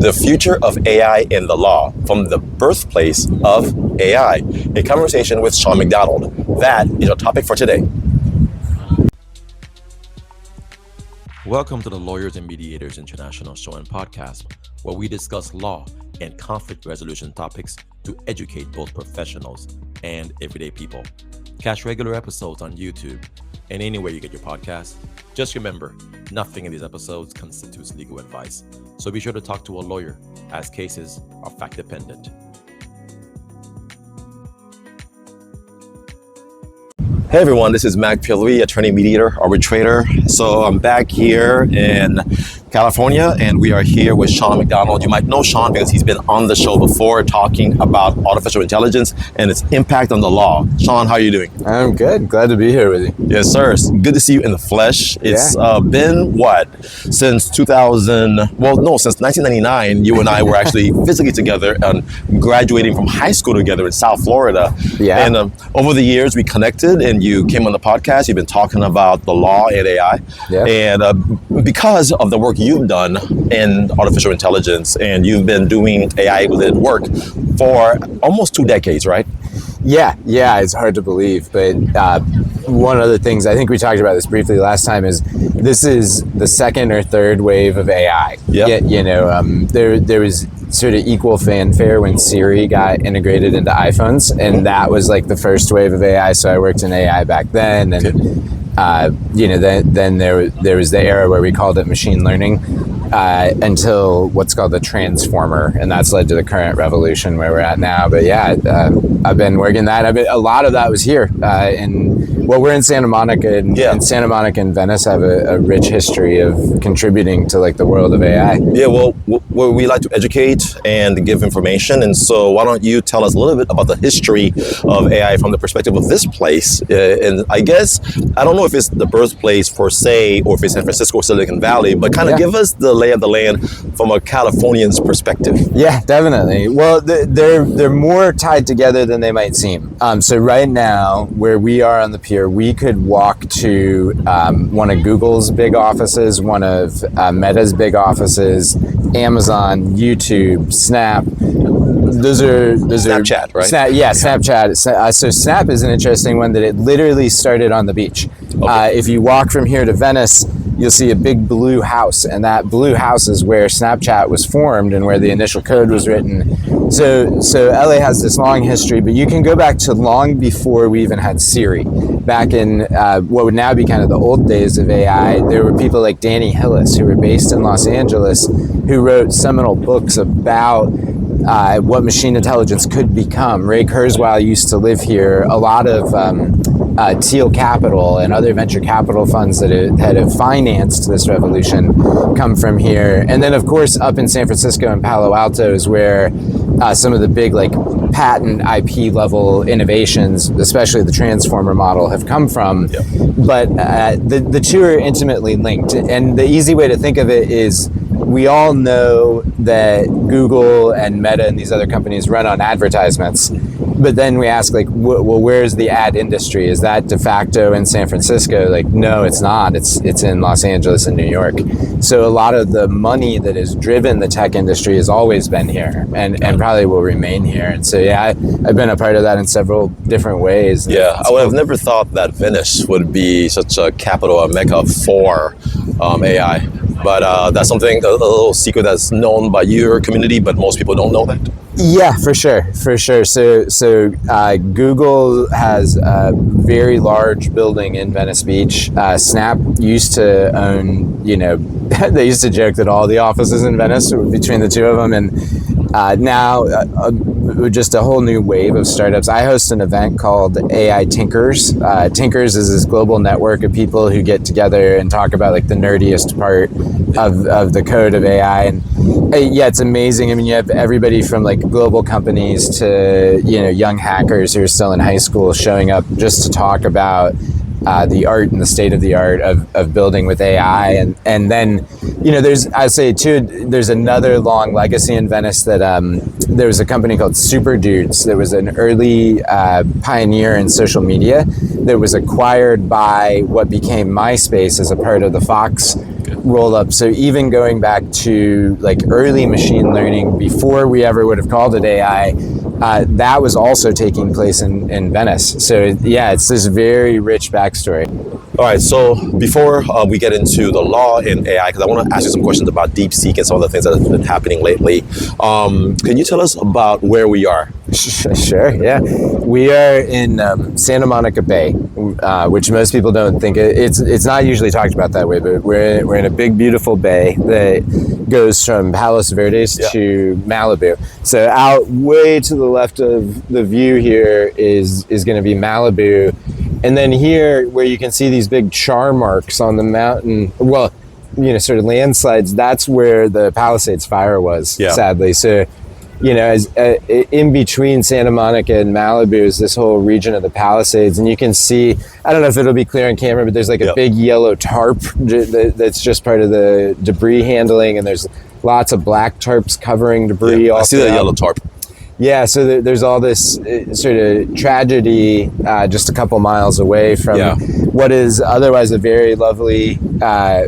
The Future of AI in the Law, from the Birthplace of AI, a conversation with Sean McDonald. That is our topic for today. Welcome to the Lawyers and Mediators International Show and Podcast, where we discuss law and conflict resolution topics to educate both professionals and everyday people. Catch regular episodes on YouTube and anywhere you get your podcasts. Just remember, nothing in these episodes constitutes legal advice, so be sure to talk to a lawyer, as cases are fact-dependent. Hey everyone, this is Mac Pilui, attorney, mediator, arbitrator. So I'm back here in California, and we are here with Sean McDonald. You might know Sean because he's been on the show before talking about artificial intelligence and its impact on the law. Sean, how are you doing? I'm good. Glad to be here with you. Yes, sir. It's good to see you in the flesh. It's been what? Since 1999, you and I were actually physically together and graduating from high school together in South Florida. Yeah. And over the years, we connected and you came on the podcast. You've been talking about the law and AI. Yeah. And because of the work you've done in artificial intelligence, and you've been doing AI related work for almost 2 decades, right? Yeah, it's hard to believe, but one of the things, I think we talked about this briefly last time, is this is the second or third wave of AI. Yep. There was sort of equal fanfare when Siri got integrated into iPhones, and that was like the first wave of AI. So I worked in AI back then, and then there was the era where we called it machine learning, until what's called the transformer, and that's led to the current revolution where we're at now. But yeah, I've been working that. A lot of that was here we're in Santa Monica, and Santa Monica and Venice have a rich history of contributing to like the world of AI. Yeah, well, we like to educate and give information, and so why don't you tell us a little bit about the history of AI from the perspective of this place? And I guess, I don't know if it's the birthplace per se, or if it's San Francisco or Silicon Valley, but kind of give us the lay of the land from a Californian's perspective. Yeah, definitely. Well, they're more tied together than they might seem. So right now, where we are on the pier, we could walk to one of Google's big offices, one of Meta's big offices, Amazon, YouTube, Snap. Those are Snapchat, right? Snapchat. So Snap is an interesting one that it literally started on the beach. Okay. If you walk from here to Venice, you'll see a big blue house, and that blue house is where Snapchat was formed and where the initial code was written. So LA has this long history, but you can go back to long before we even had Siri. Back in what would now be kind of the old days of AI, there were people like Danny Hillis, who were based in Los Angeles, who wrote seminal books about what machine intelligence could become. Ray Kurzweil used to live here. A lot of Teal Capital and other venture capital funds that have financed this revolution come from here. And then, of course, up in San Francisco and Palo Alto is where some of the big patent IP level innovations, especially the transformer model, have come from. Yep. But the two are intimately linked. And the easy way to think of it is, we all know that Google and Meta and these other companies run on advertisements. But then we ask, well, where's the ad industry? Is that de facto in San Francisco? No, it's not. It's in Los Angeles and New York. So a lot of the money that has driven the tech industry has always been here, and probably will remain here. And so, I've been a part of that in several different ways. Yeah, I would have never thought that Venice would be such a capital, a mecca for AI. But that's something, a little secret that's known by your community, but most people don't know that. Yeah, for sure. So Google has a very large building in Venice Beach. Snap used to own, they used to joke that all the offices in Venice were between the two of them, and now just a whole new wave of startups. I host an event called AI Tinkers. Tinkers is this global network of people who get together and talk about the nerdiest part of the code of AI. And it's amazing. I mean, you have everybody from global companies to young hackers who are still in high school showing up just to talk about the art and the state of the art of building with AI. And then, there's another long legacy in Venice that there was a company called Super Dudes that was an early pioneer in social media that was acquired by what became MySpace as a part of the Fox roll up. So even going back to like early machine learning before we ever would have called it AI, that was also taking place in Venice. So yeah, it's this very rich backstory. All right, so before we get into the law in AI, because I want to ask you some questions about DeepSeek and some of the things that have been happening lately, can you tell us about where we are? Sure, yeah. We are in Santa Monica Bay, which most people don't think it's not usually talked about that way, but we're in a big, beautiful bay that goes from Palos Verdes to Malibu. So out way to the left of the view here is going to be Malibu. And then here, where you can see these big char marks on the mountain, well, sort of landslides, that's where the Palisades fire was, sadly. So, as in between Santa Monica and Malibu is this whole region of the Palisades. And you can see, I don't know if it'll be clear on camera, but there's like a big yellow tarp that's just part of the debris handling. And there's lots of black tarps covering debris. I see that yellow tarp. Yeah, so there's all this sort of tragedy just a couple miles away from what is otherwise a very lovely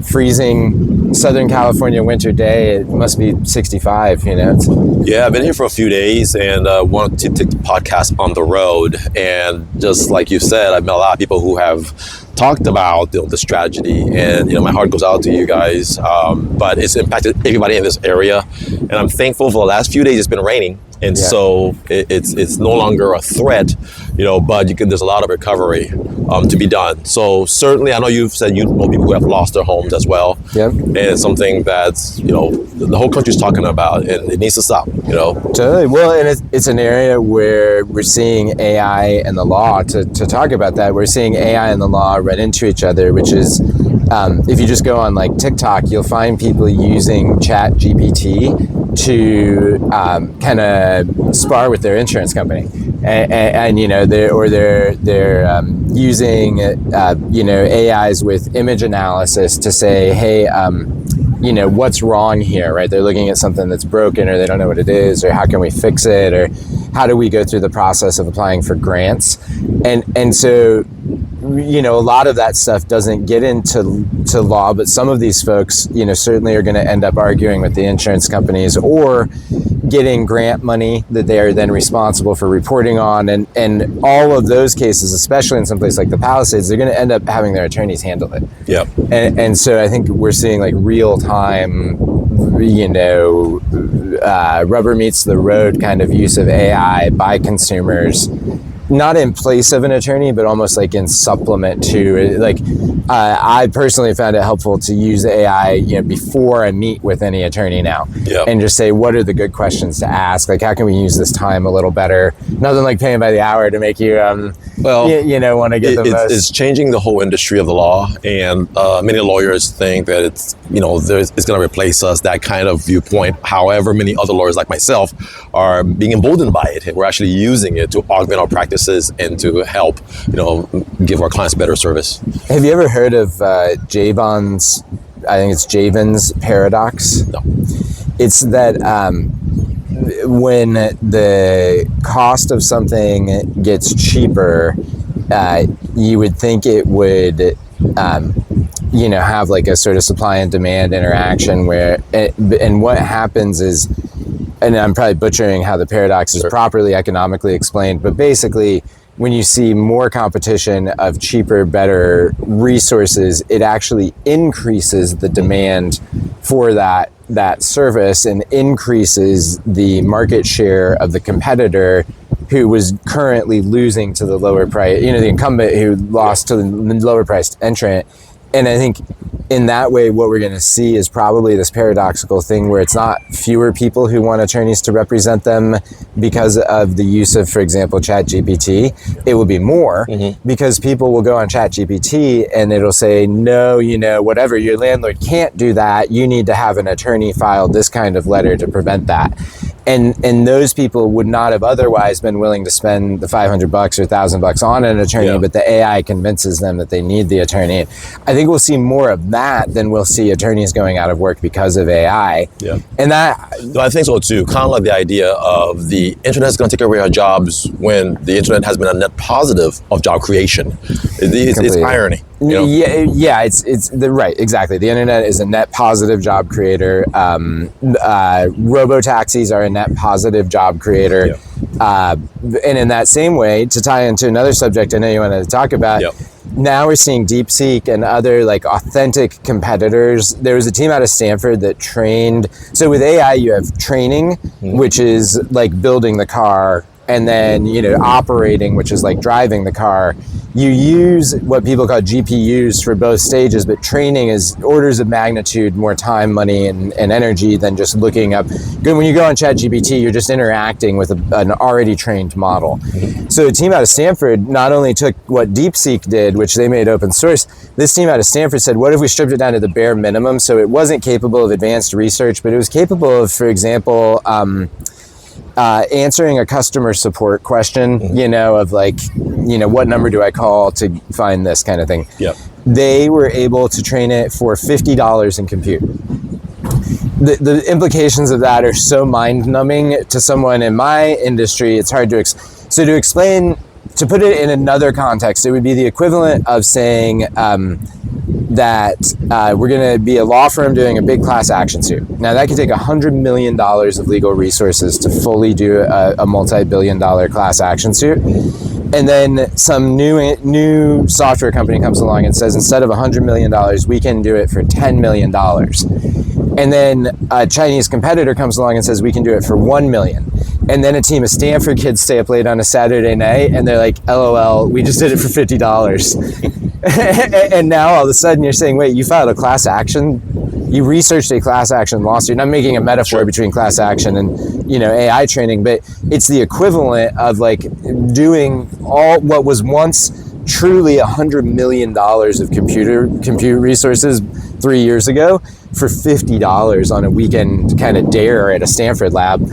freezing Southern California winter day. It must be 65, Yeah, I've been here for a few days and wanted to take the podcast on the road. And just like you said, I've met a lot of people who have talked about this tragedy, and my heart goes out to you guys. But it's impacted everybody in this area, and I'm thankful for the last few days it's been raining, and so it's no longer a threat, but there's a lot of recovery to be done. So certainly, I know you've said you know people who have lost their homes as well. Yep. And it's something that's the whole country's talking about, and it needs to stop. Totally. Well, and it's an area where we're seeing AI and the law. To talk about that, we're seeing AI and the law run into each other, which is if you just go on like TikTok, you'll find people using Chat GPT to kind of spar with their insurance company, and they're using AIs with image analysis to say, hey, what's wrong here, right? They're looking at something that's broken, or they don't know what it is, or how can we fix it, or how do we go through the process of applying for grants, and so a lot of that stuff doesn't get into law, but some of these folks, certainly are going to end up arguing with the insurance companies or getting grant money that they are then responsible for reporting on. And all of those cases, especially in some place like the Palisades, they're going to end up having their attorneys handle it. Yeah. And so I think we're seeing like real time, rubber meets the road kind of use of AI by consumers, not in place of an attorney, but almost like in supplement to. Like, I personally found it helpful to use AI, before I meet with any attorney now, and just say, what are the good questions to ask? Like, how can we use this time a little better? Nothing like paying by the hour to make you, want to get the most. It's changing the whole industry of the law, and many lawyers think that it's going to replace us. That kind of viewpoint. However, many other lawyers like myself are being emboldened by it. We're actually using it to augment our practices and to help, give our clients better service. Have you ever heard of Jevons? I think it's Jevons paradox. No. It's that when the cost of something gets cheaper, you would think it would, have like a sort of supply and demand interaction where, and what happens is, and I'm probably butchering how the paradox is properly economically explained, but basically, when you see more competition of cheaper, better resources, it actually increases the demand for that service and increases the market share of the competitor who was currently losing to the lower price, the incumbent who lost to the lower priced entrant. And I think in that way, what we're going to see is probably this paradoxical thing where it's not fewer people who want attorneys to represent them because of the use of, for example, ChatGPT. It will be more because people will go on ChatGPT and it'll say, no, whatever, your landlord can't do that. You need to have an attorney file this kind of letter to prevent that. And those people would not have otherwise been willing to spend the $500 or $1,000 on an attorney, but the AI convinces them that they need the attorney. I think we'll see more of that than we'll see attorneys going out of work because of AI. Yeah. And that... I think so too. Kind of like the idea of the internet is going to take away our jobs when the internet has been a net positive of job creation. It's irony. Yeah, it's the right, exactly. The internet is a net positive job creator. Robo taxis are a net positive job creator. And in that same way, to tie into another subject I know you wanted to talk about, now we're seeing DeepSeek and other like authentic competitors. There was a team out of Stanford that trained. So with AI, you have training, which is like building the car, and then, operating, which is like driving the car. You use what people call GPUs for both stages, but training is orders of magnitude more time, money, and energy than just looking up. When you go on ChatGPT, you're just interacting with an already trained model. So a team out of Stanford not only took what DeepSeek did, which they made open source, this team out of Stanford said, what if we stripped it down to the bare minimum? So it wasn't capable of advanced research, but it was capable of, for example, answering a customer support question, of like, what number do I call to find this kind of thing. They were able to train it for $50 in compute. The implications of that are so mind-numbing to someone in my industry. It's hard to so to explain, to put it in another context, it would be the equivalent of saying that we're going to be a law firm doing a big class action suit. Now that could take $100 million of legal resources to fully do a multi-billion-dollar class action suit. And then some new software company comes along and says, instead of $100 million, we can do it for $10 million. And then a Chinese competitor comes along and says, we can do it for $1 million. And then a team of Stanford kids stay up late on a Saturday night and they're like, LOL, we just did it for $50. And now all of a sudden you're saying, wait, you filed a class action? You researched a class action lawsuit. I'm making a metaphor between class action and, AI training, but it's the equivalent of like doing all what was once truly $100 million of compute resources 3 years ago for $50 on a weekend kind of dare at a Stanford lab.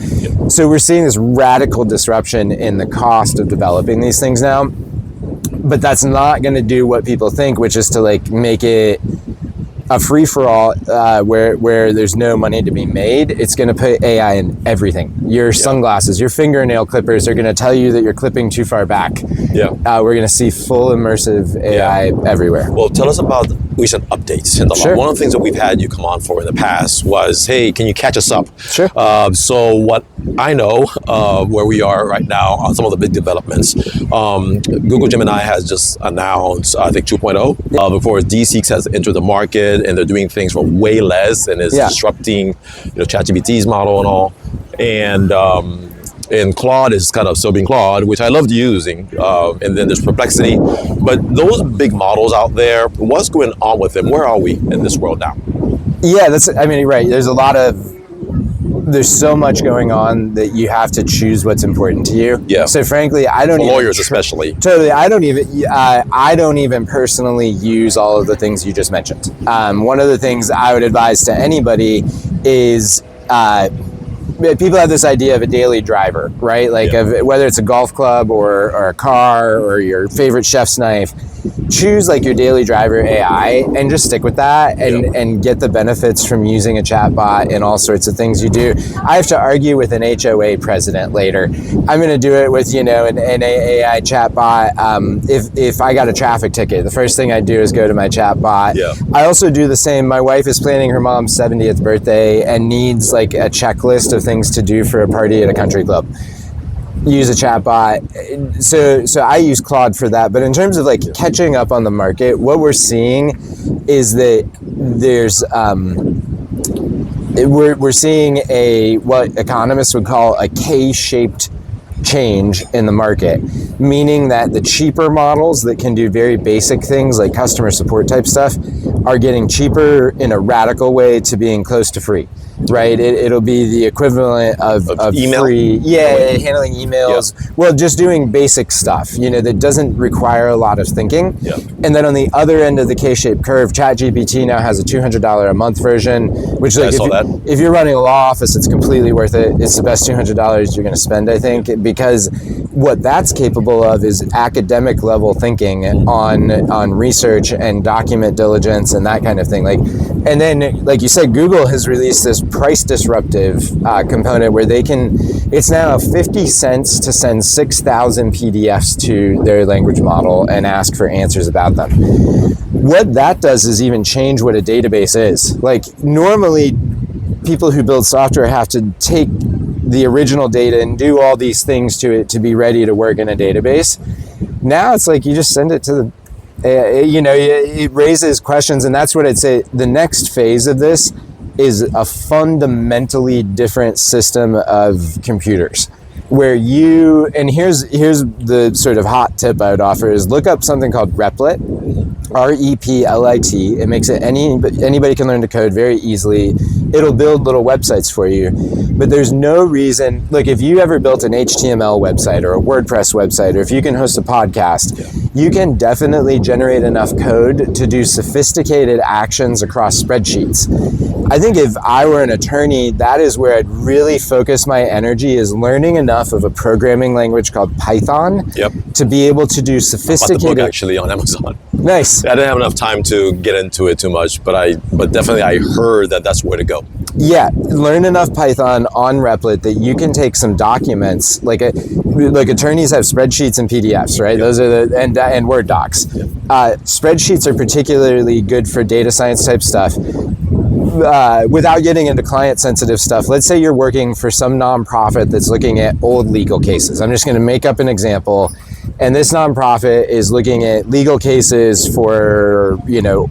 So we're seeing this radical disruption in the cost of developing these things now, but that's not going to do what people think, which is to like make it a free-for-all where there's no money to be made. It's going to put AI in everything. Your sunglasses, your fingernail clippers are going to tell you that you're clipping too far back. We're going to see full immersive AI everywhere. Well, tell us about recent updates in the law. One of the things that we've had you come on for in the past was, hey, can you catch us up? So what I know, where we are right now on some of the big developments, Google Gemini has just announced, I think 2.0. Before DeepSeek has entered the market, and they're doing things for way less and is disrupting, ChatGPT's model and all. And Claude is kind of still being Claude, which I loved using. And then there's Perplexity. But those big models out there, what's going on with them? Where are we in this world now? Yeah, right. There's so much going on that you have to choose what's important to you. So frankly, I don't even, lawyers especially. Totally. I don't even personally use all of the things you just mentioned. One of the things I would advise to anybody is people have this idea of a daily driver, right? Like of whether it's a golf club or a car or your favorite chef's knife. Choose like your daily driver AI and just stick with that and get the benefits from using a chatbot and all sorts of things you do. I have to argue with an HOA president later. I'm going to do it with, an AI chatbot. If I got a traffic ticket, the first thing I do is go to my chatbot. I also do the same. My wife is planning her mom's 70th birthday and needs like a checklist of things to do for a party at a country club. Use a chatbot. So I use Claude for that. But in terms of like catching up on the market, what we're seeing is that there's we're seeing what economists would call a K-shaped change in the market, meaning that the cheaper models that can do very basic things like customer support type stuff are getting cheaper in a radical way to being close to free. Right, it'll be the equivalent of email? Free, handling emails. Well, just doing basic stuff, that doesn't require a lot of thinking. And then on the other end of the K-shaped curve, ChatGPT now has a $200 a month version, which like if you're running a law office, it's completely worth it. It's the best $200 you're going to spend, I think, because what that's capable of is academic level thinking on research and document diligence and that kind of thing. And then, like you said, Google has released this price disruptive component where it's now 50 cents to send 6,000 PDFs to their language model and ask for answers about them. What that does is even change what a database is. Like normally people who build software have to take the original data and do all these things to it to be ready to work in a database. Now it's like you just send it to the, it raises questions. And that's what I'd say. The next phase of this is a fundamentally different system of computers where and here's the sort of hot tip I would offer is look up something called Replit, REPLIT. It makes it anybody can learn to code very easily. It'll build little websites for you, but there's no reason, look, if you ever built an HTML website or a WordPress website, or if you can host a podcast, you can definitely generate enough code to do sophisticated actions across spreadsheets. I think if I were an attorney, that is where I'd really focus my energy, is learning enough of a programming language called Python to be able to do sophisticated... I bought the book actually on Amazon. Nice. I didn't have enough time to get into it too much, but definitely I heard that that's where to go. Yeah, learn enough Python on Replit that you can take some documents, like attorneys have spreadsheets and PDFs, right? Those are and Word docs. Spreadsheets are particularly good for data science type stuff. Without getting into client sensitive stuff, let's say you're working for some nonprofit that's looking at old legal cases. I'm just going to make up an example. And this nonprofit is looking at legal cases for,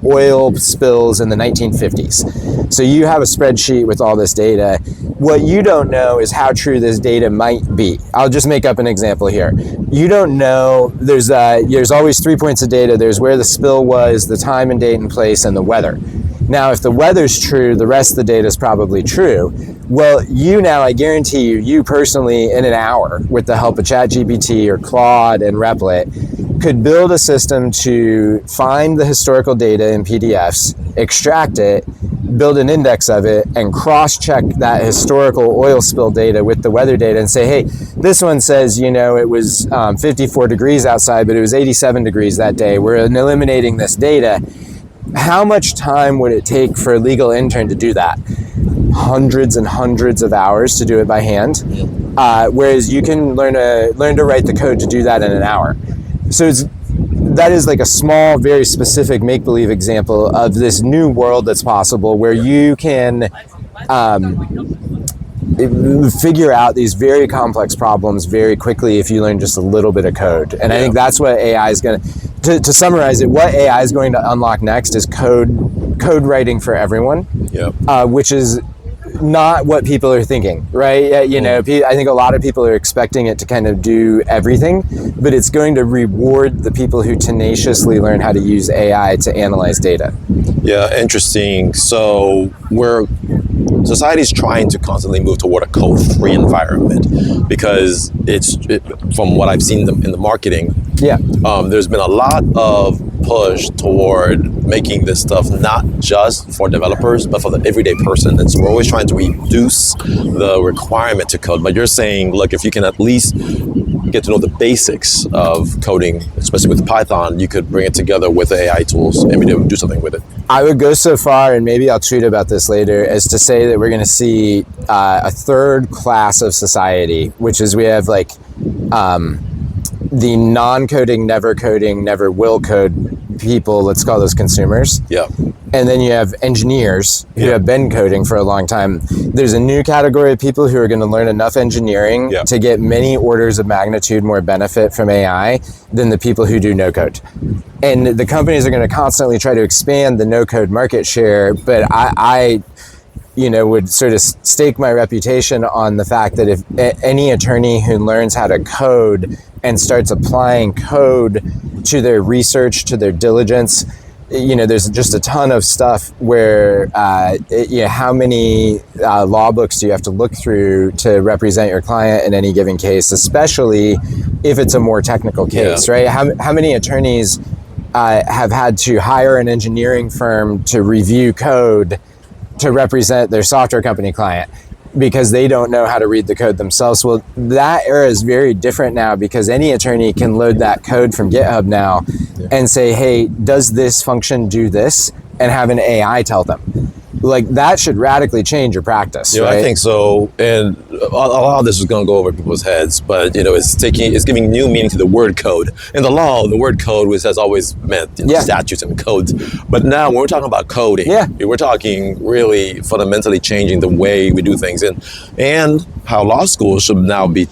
oil spills in the 1950s. So you have a spreadsheet with all this data. What you don't know is how true this data might be. I'll just make up an example here. You don't know, there's always 3 points of data. There's where the spill was, the time and date and place, and the weather. Now, if the weather's true, the rest of the data is probably true. Well, I guarantee you personally, in an hour, with the help of ChatGPT or Claude and Replit, could build a system to find the historical data in PDFs, extract it, build an index of it, and cross-check that historical oil spill data with the weather data and say, hey, this one says, it was 54 degrees outside, but it was 87 degrees that day. We're eliminating this data. How much time would it take for a legal intern to do that? Hundreds and hundreds of hours to do it by hand. Whereas you can learn to write the code to do that in an hour. So that is like a small, very specific make-believe example of this new world that's possible where you can figure out these very complex problems very quickly if you learn just a little bit of code. And I think that's what AI is going to summarize it, what AI is going to unlock next is code writing for everyone, which is not what people are thinking, right? I think a lot of people are expecting it to kind of do everything, but it's going to reward the people who tenaciously learn how to use AI to analyze data. Yeah, interesting. So society's trying to constantly move toward a code-free environment because from what I've seen in the marketing, there's been a lot of push toward making this stuff not just for developers, but for the everyday person. And so we're always trying to reduce the requirement to code. But you're saying, look, if you can at least get to know the basics of coding, especially with Python, you could bring it together with AI tools and be able to do something with it. I would go so far, and maybe I'll tweet about this later, as to say that we're going to see a third class of society, which is we have the non-coding, never will code people, let's call those consumers. Yeah. And then you have engineers who have been coding for a long time. There's a new category of people who are going to learn enough engineering to get many orders of magnitude more benefit from AI than the people who do no code. And the companies are going to constantly try to expand the no code market share, but I would sort of stake my reputation on the fact that if any attorney who learns how to code and starts applying code to their research, to their diligence, there's just a ton of stuff where, how many law books do you have to look through to represent your client in any given case, especially if it's a more technical case, right? How many attorneys have had to hire an engineering firm to review code to represent their software company client because they don't know how to read the code themselves? Well, that era is very different now because any attorney can load that code from GitHub now and say, hey, does this function do this? And have an AI tell them. like that should radically change your practice. You know, right? I think so, and a lot of this is going to go over people's heads, but it's giving new meaning to the word code. In the law, the word code has always meant statutes and codes, but now when we're talking about coding, we're talking really fundamentally changing the way we do things, and how law schools should now be,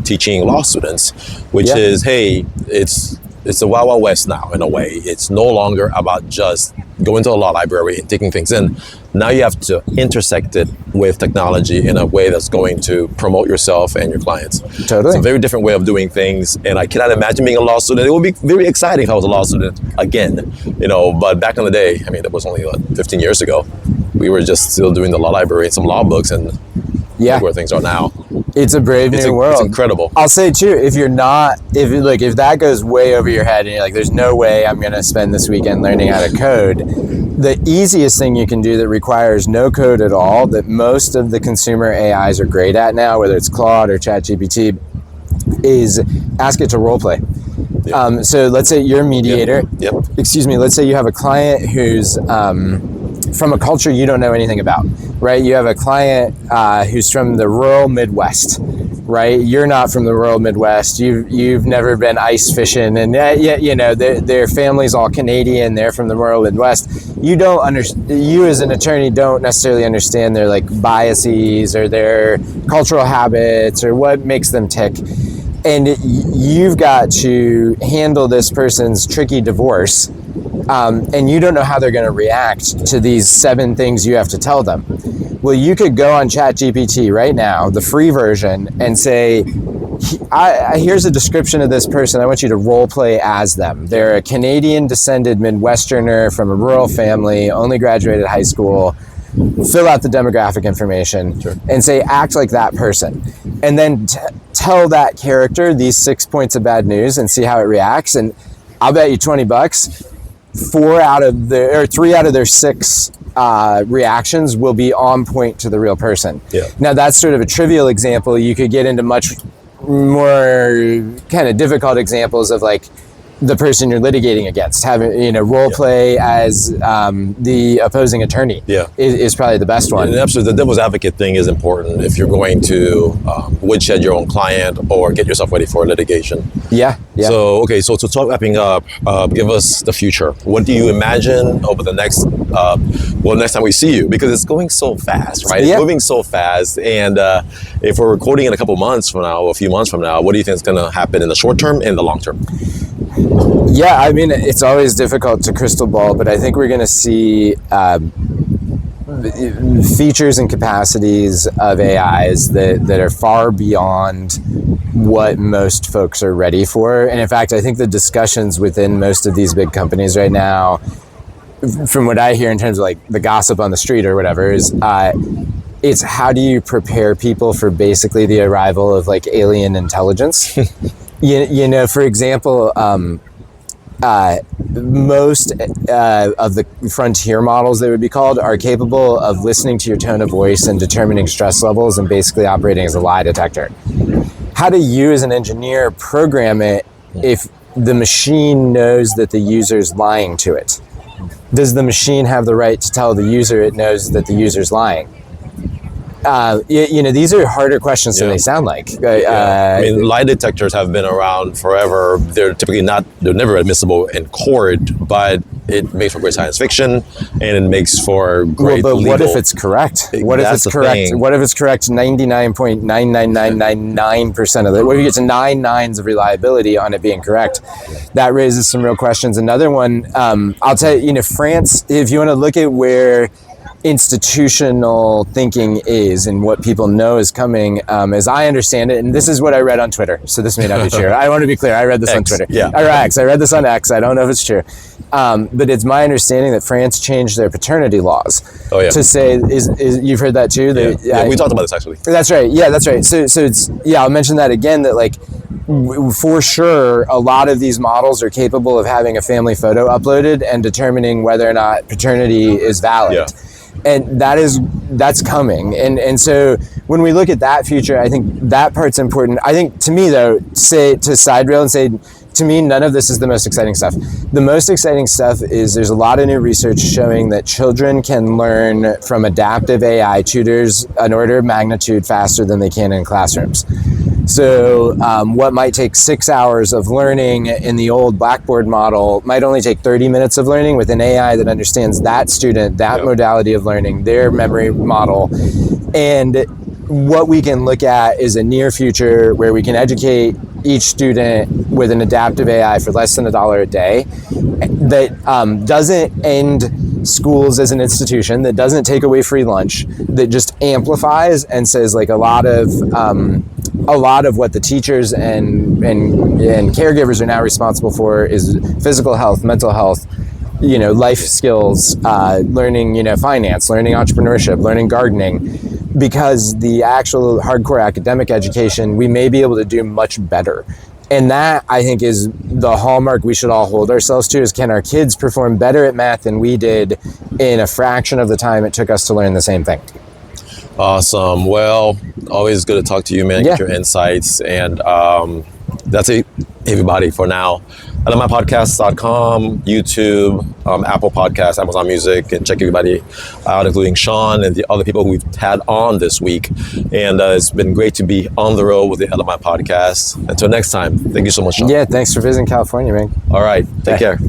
teaching law students, which is, hey, it's the Wild Wild West now, in a way. It's no longer about just going to a law library and taking things in. Now you have to intersect it with technology in a way that's going to promote yourself and your clients. Totally. It's a very different way of doing things, and I cannot imagine being a law student. It would be very exciting if I was a law student again, but back in the day, I mean, that was only 15 years ago. We were just still doing the law library and some law books, and look where things are now. It's a brave new world. It's incredible. I'll say too, if that goes way over your head and you're like, there's no way I'm going to spend this weekend learning how to code, the easiest thing you can do that requires no code at all, that most of the consumer AIs are great at now, whether it's Claude or ChatGPT, is ask it to role play. Yep. So let's say you're a mediator. Yep. Excuse me. Let's say you have a client who's from a culture you don't know anything about, right? You have a client who's from the rural Midwest, right? You're not from the rural Midwest. You've never been ice fishing, and their family's all Canadian. They're from the rural Midwest. You as an attorney don't necessarily understand their biases or their cultural habits or what makes them tick. And you've got to handle this person's tricky divorce, and you don't know how they're going to react to these 7 things you have to tell them. Well, you could go on ChatGPT right now, the free version, and say, here's a description of this person. I want you to role play as them. They're a Canadian-descended Midwesterner from a rural family, only graduated high school. Fill out the demographic information and say, act like that person. And then tell that character these 6 points of bad news and see how it reacts. And I'll bet you $20, 3 out of their 6 reactions will be on point to the real person. Yeah. Now that's sort of a trivial example. You could get into much more kind of difficult examples of the person you're litigating against, having role play as the opposing attorney is probably the best one. And absolutely, the devil's advocate thing is important if you're going to woodshed your own client or get yourself ready for litigation. Yeah. So to talk, wrapping up, give us the future. What do you imagine over the next time we see you? Because it's going so fast, right? It's moving so fast, and if we're recording in a couple months from now, or a few months from now, what do you think is going to happen in the short term and the long term? Yeah, I mean, it's always difficult to crystal ball, but I think we're going to see features and capacities of AIs that are far beyond what most folks are ready for. And in fact, I think the discussions within most of these big companies right now, from what I hear in terms of the gossip on the street or whatever, is it's how do you prepare people for basically the arrival of alien intelligence? For example, most of the frontier models, they would be called, are capable of listening to your tone of voice and determining stress levels and basically operating as a lie detector. How do you as an engineer program it if the machine knows that the user's lying to it? Does the machine have the right to tell the user it knows that the user's lying? These are harder questions than they sound like. I mean, lie detectors have been around forever. They're never admissible in court, but it makes for great science fiction, and it makes for great but legal. What if it's correct? What if it's correct? What if it's correct 99.99999% of it? What if you get to 9 nines of reliability on it being correct? That raises some real questions. Another one, I'll tell you, France, if you want to look at where institutional thinking is and what people know is coming, as I understand it, and this is what I read on Twitter, so this may not be true. I want to be clear, I read this on Twitter. Or X, I read this on X, I don't know if it's true. But it's my understanding that France changed their paternity laws to say, is you've heard that too? We talked about this actually. That's right, that's right. So it's, I'll mention that again, that for sure, a lot of these models are capable of having a family photo uploaded and determining whether or not paternity is valid. And that's coming. And so when we look at that future, I think that part's important. I think, to me though, to side rail and say, to me, none of this is the most exciting stuff. The most exciting stuff is there's a lot of new research showing that children can learn from adaptive AI tutors an order of magnitude faster than they can in classrooms. So what might take 6 hours of learning in the old Blackboard model might only take 30 minutes of learning with an AI that understands that student, that modality of learning, their memory model. And what we can look at is a near future where we can educate each student with an adaptive AI for less than $1 a day that doesn't end schools as an institution, that doesn't take away free lunch, that just amplifies and says like a lot of what the teachers and caregivers are now responsible for is physical health, mental health, life skills, learning, finance, learning entrepreneurship, learning gardening. Because the actual hardcore academic education, we may be able to do much better. And that, I think, is the hallmark we should all hold ourselves to, is can our kids perform better at math than we did in a fraction of the time it took us to learn the same thing? Awesome. Well, always good to talk to you, man. Get your insights. And that's it, everybody, for now. LMIpodcasts.com, YouTube, Apple Podcasts, Amazon Music, and check everybody out, including Sean and the other people who we've had on this week. And it's been great to be on the road with the LMI Podcast. Until next time, thank you so much, Sean. Yeah, thanks for visiting California, man. All right, take care.